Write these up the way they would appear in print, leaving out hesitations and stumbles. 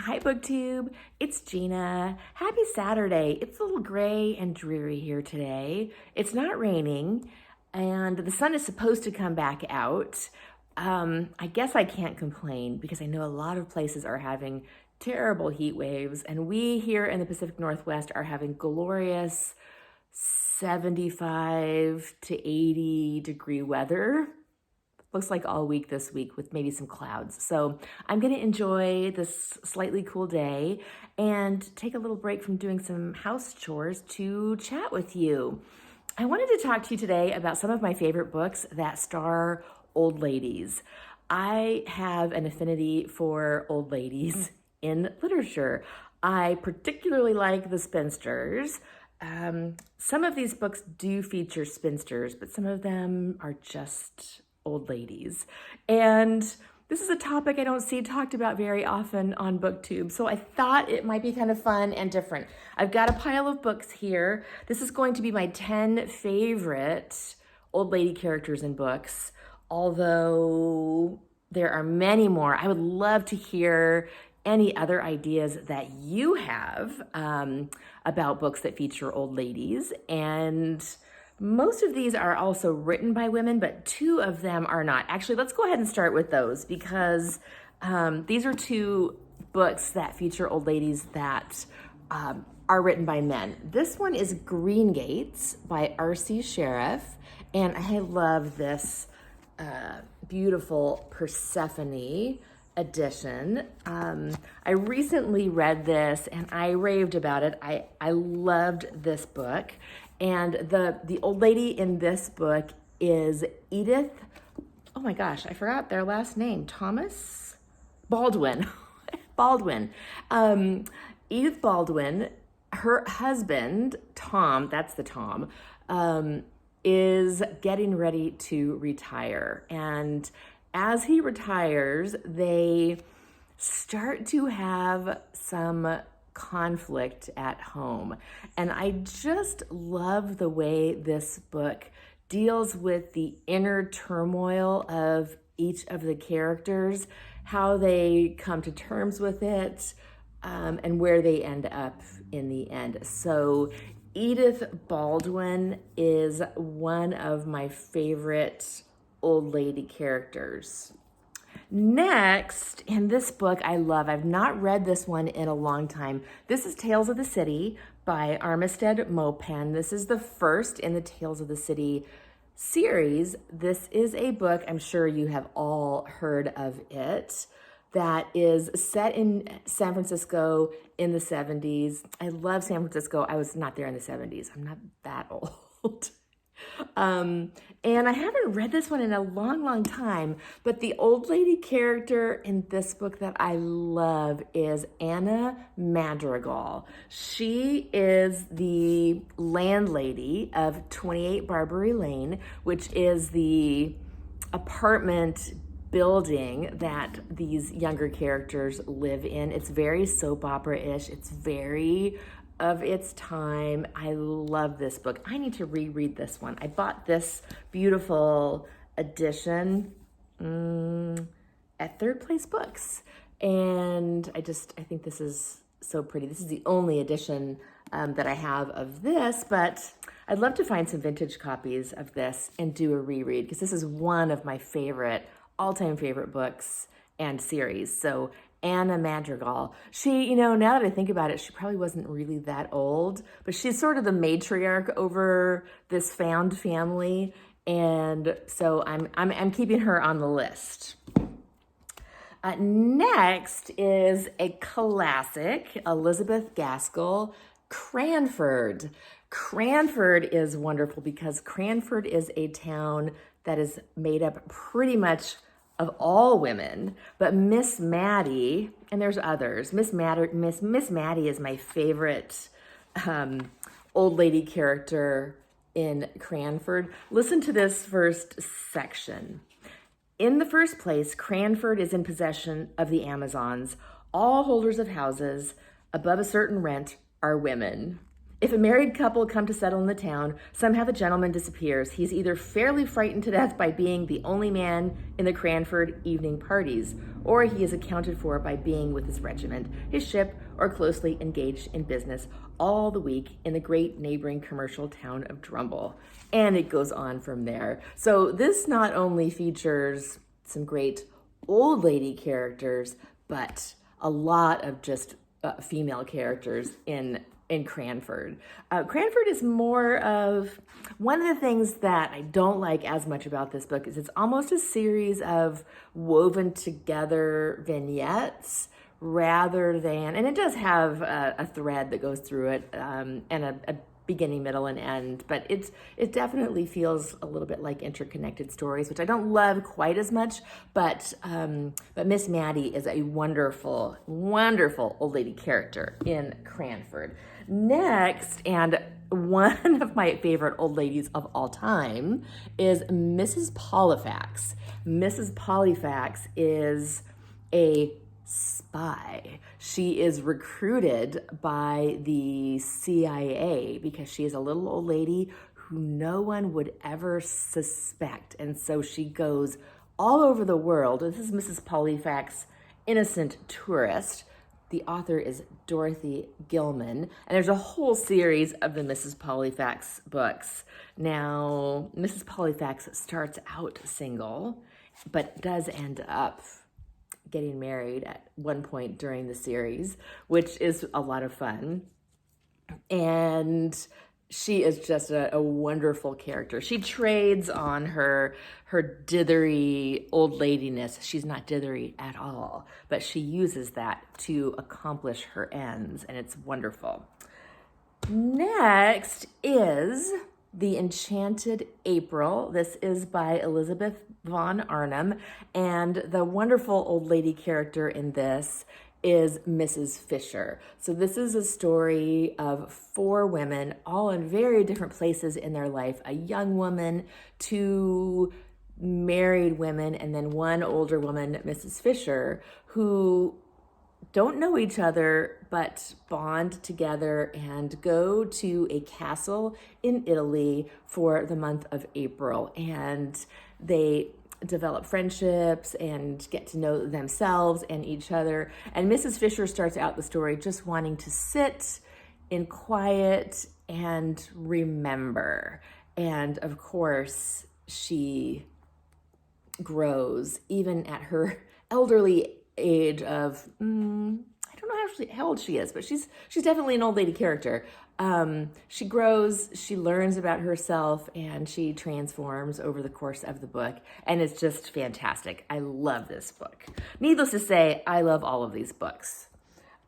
Hi BookTube, it's Gina. Happy Saturday. It's a little gray and dreary here today. It's not raining and the sun is supposed to come back out. I guess I can't complain because I know a lot of places are having terrible heat waves, and we here in the Pacific Northwest are having glorious 75 to 80 degree weather. Looks like all week this week with maybe some clouds. So I'm gonna enjoy this slightly cool day and take a little break from doing some house chores to chat with you. I wanted to talk to you today about some of my favorite books that star old ladies. I have an affinity for old ladies in literature. I particularly like the spinsters. Some of these books do feature spinsters, but some of them are just old ladies. And this is a topic I don't see talked about very often on BookTube, so I thought it might be kind of fun and different. I've got a pile of books here. This is going to be my 10 favorite old lady characters in books, although there are many more. I would love to hear any other ideas that you have about books that feature old ladies. And most of these are also written by women, but two of them are not. Actually, let's go ahead and start with those because these are two books that feature old ladies that are written by men. This one is Green Gates by R.C. Sheriff, and I love this beautiful Persephone edition. I recently read this and I raved about it. I loved this book. And the old lady in this book is Edith, oh my gosh, I forgot their last name, Thomas? Baldwin. Baldwin. Edith Baldwin, her husband, Tom, that's the Tom, is getting ready to retire. And as he retires, they start to have some conflict at home. And I just love the way this book deals with the inner turmoil of each of the characters, how they come to terms with it, and where they end up in the end. So Edith Baldwin is one of my favorite old lady characters. Next, in this book I love, I've not read this one in a long time. This is Tales of the City by Armistead Maupin. This is the first in the Tales of the City series. This is a book, I'm sure you have all heard of it, that is set in San Francisco in the 70s. I love San Francisco. I was not there in the 70s. I'm not that old. And I haven't read this one in a long, long time, but the old lady character in this book that I love is Anna Madrigal. She is the landlady of 28 Barbary Lane, which is the apartment building that these younger characters live in. It's very soap opera-ish. It's very of its time. I love this book. I need to reread this one. I bought this beautiful edition at Third Place Books. And I think this is so pretty. This is the only edition that I have of this, but I'd love to find some vintage copies of this and do a reread because this is one of my favorite, all-time favorite books and series. So Anna Madrigal. She, now that I think about it, she probably wasn't really that old, but she's sort of the matriarch over this found family. And so I'm keeping her on the list. Next is a classic, Elizabeth Gaskell, Cranford. Cranford is wonderful because Cranford is a town that is made up pretty much of all women, but Miss Matty, and there's others. Miss Matty is my favorite old lady character in Cranford. Listen to this first section. In the first place, Cranford is in possession of the Amazons. All holders of houses above a certain rent are women. If a married couple come to settle in the town, somehow the gentleman disappears. He's either fairly frightened to death by being the only man in the Cranford evening parties, or he is accounted for by being with his regiment, his ship, or closely engaged in business all the week in the great neighboring commercial town of Drumble. And it goes on from there. So this not only features some great old lady characters, but a lot of just female characters in Cranford. Cranford is more of, one of the things that I don't like as much about this book is it's almost a series of woven together vignettes rather than, and it does have a thread that goes through it and a beginning, middle, and end, but it definitely feels a little bit like interconnected stories, which I don't love quite as much, but Miss Matty is a wonderful, wonderful old lady character in Cranford. Next, and one of my favorite old ladies of all time is Mrs. Polyfax. Mrs. Polyfax is a spy. She is recruited by the CIA because she is a little old lady who no one would ever suspect. And so she goes all over the world. This is Mrs. Polyfax, Innocent Tourist. The author is Dorothy Gilman, and there's a whole series of the Mrs. Polyfax books. Now, Mrs. Polyfax starts out single, but does end up getting married at one point during the series, which is a lot of fun. And she is just a wonderful character. She trades on her dithery old ladiness. She's not dithery at all, but she uses that to accomplish her ends, and it's wonderful. Next is The Enchanted April. This is by Elizabeth Von Arnhem, and the wonderful old lady character in this is Mrs. Fisher. So this is a story of 4 women, all in very different places in their life. A young woman, 2 married women, and then 1 older woman, Mrs. Fisher, who don't know each other, but bond together and go to a castle in Italy for the month of April. And they develop friendships and get to know themselves and each other. And Mrs. Fisher starts out the story just wanting to sit in quiet and remember. And of course, she grows even at her elderly age of, I don't know how old she is, but she's definitely an old lady character. She grows, she learns about herself, and she transforms over the course of the book, and it's just fantastic. I love this book. Needless to say, I love all of these books.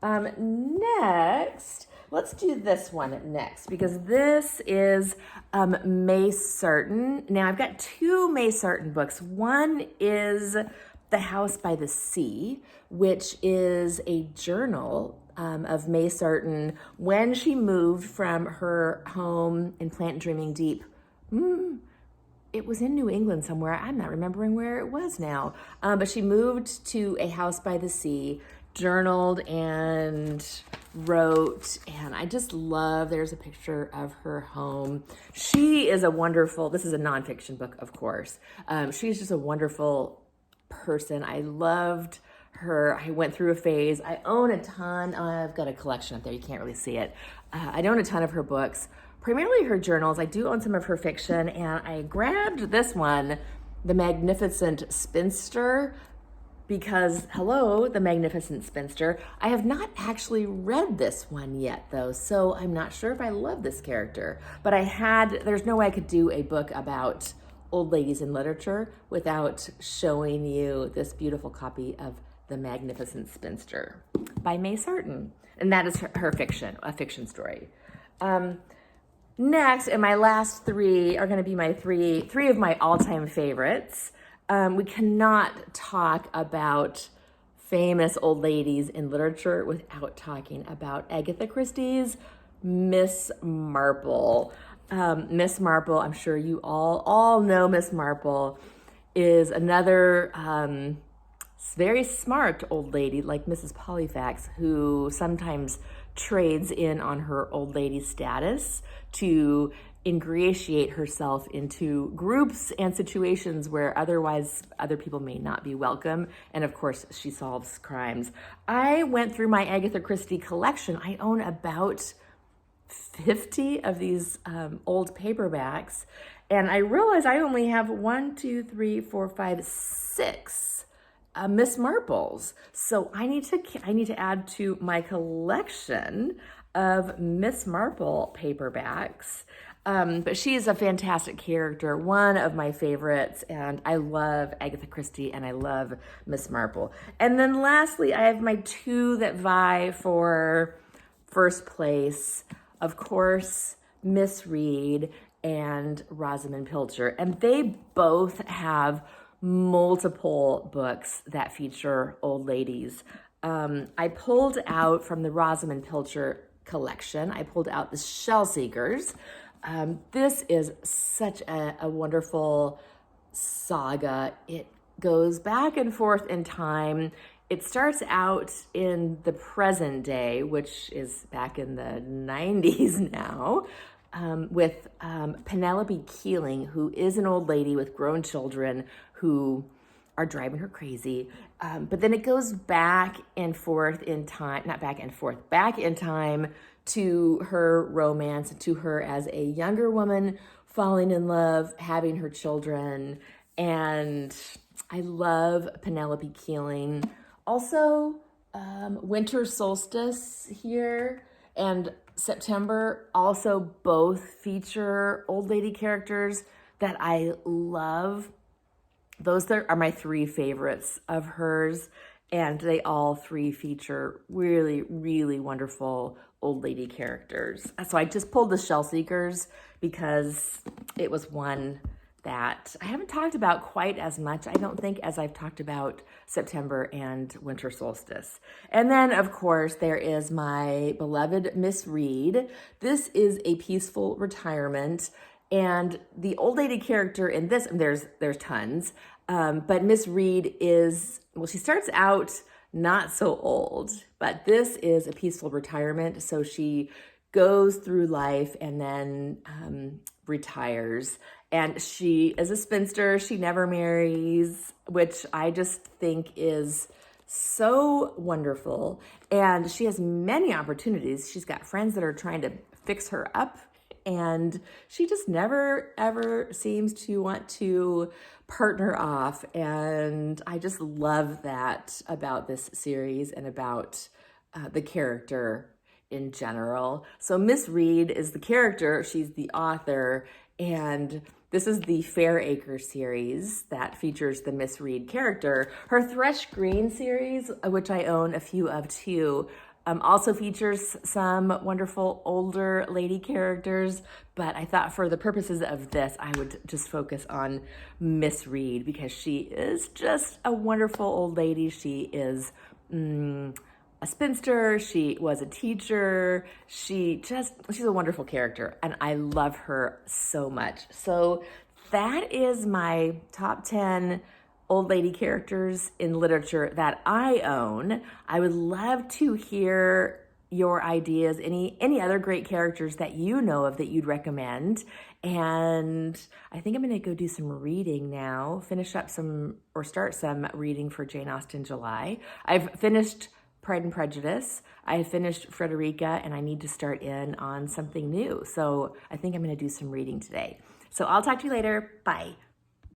Next, let's do this one next, because this is May Sarton. Now, I've got 2 May Sarton books. One is The House by the Sea, which is a journal of May Sarton when she moved from her home in Plant Dreaming Deep. It was in New England somewhere. I'm not remembering where it was now. But she moved to a house by the sea, journaled and wrote, and I just love, there's a picture of her home. She is a wonderful, this is a nonfiction book, of course. She's just a wonderful person. I loved her. I went through a phase. I own a ton. I've got a collection up there. You can't really see it. I own a ton of her books, primarily her journals. I do own some of her fiction, and I grabbed this one, The Magnificent Spinster, because, hello, The Magnificent Spinster. I have not actually read this one yet, though, so I'm not sure if I love this character. But there's no way I could do a book about old ladies in literature without showing you this beautiful copy of The Magnificent Spinster by May Sarton. And that is her fiction, a fiction story. Next, and my last 3 are going to be my three of my all-time favorites. We cannot talk about famous old ladies in literature without talking about Agatha Christie's Miss Marple. Miss Marple, I'm sure you all know Miss Marple, is another very smart old lady like Mrs. Polyfax, who sometimes trades in on her old lady status to ingratiate herself into groups and situations where otherwise other people may not be welcome. And of course, she solves crimes. I went through my Agatha Christie collection. I own about 50 of these old paperbacks, and I realized I only have 6 Miss Marples. So I need to add to my collection of Miss Marple paperbacks. But she is a fantastic character, one of my favorites, and I love Agatha Christie and I love Miss Marple. And then lastly, I have my 2 that vie for first place. Of course, Miss Reed and Rosamund Pilcher, and they both have multiple books that feature old ladies. I pulled out from the Rosamund Pilcher collection, I pulled out the Shell Seekers. This is such a wonderful saga. It goes back and forth in time. It starts out in the present day, which is back in the 90s now, with Penelope Keeling, who is an old lady with grown children who are driving her crazy. But then it goes back and forth in time, not back and forth, back in time to her romance, to her as a younger woman falling in love, having her children. And I love Penelope Keeling. Also, Winter Solstice here and September also both feature old lady characters that I love. Those are my 3 favorites of hers, and they all 3 feature really, really wonderful old lady characters. So I just pulled the Shell Seekers because it was one that I haven't talked about quite as much, I don't think, as I've talked about September and Winter Solstice. And then, of course, there is my beloved Miss Reed. This is a peaceful retirement, and the old lady character in this, there's tons, but Miss Reed is, well, she starts out not so old, but this is a peaceful retirement. So she goes through life and then retires. And she is a spinster. She never marries, which I just think is so wonderful. And she has many opportunities. She's got friends that are trying to fix her up, and she just never, ever seems to want to partner off. And I just love that about this series and about the character in general. So Miss Reed is the character, she's the author, and this is the Fairacre series that features the Miss Reed character. Her Thrush Green series, which I own a few of too, also features some wonderful older lady characters, but I thought for the purposes of this, I would just focus on Miss Reed because she is just a wonderful old lady. She is a spinster, she was a teacher, she's a wonderful character, and I love her so much. So that is my top 10 old lady characters in literature that I own. I would love to hear your ideas, any other great characters that you know of that you'd recommend. And I think I'm gonna go do some reading now, start some reading for Jane Austen July. I've finished Pride and Prejudice, I finished Frederica, and I need to start in on something new. So I think I'm gonna do some reading today. So I'll talk to you later, bye.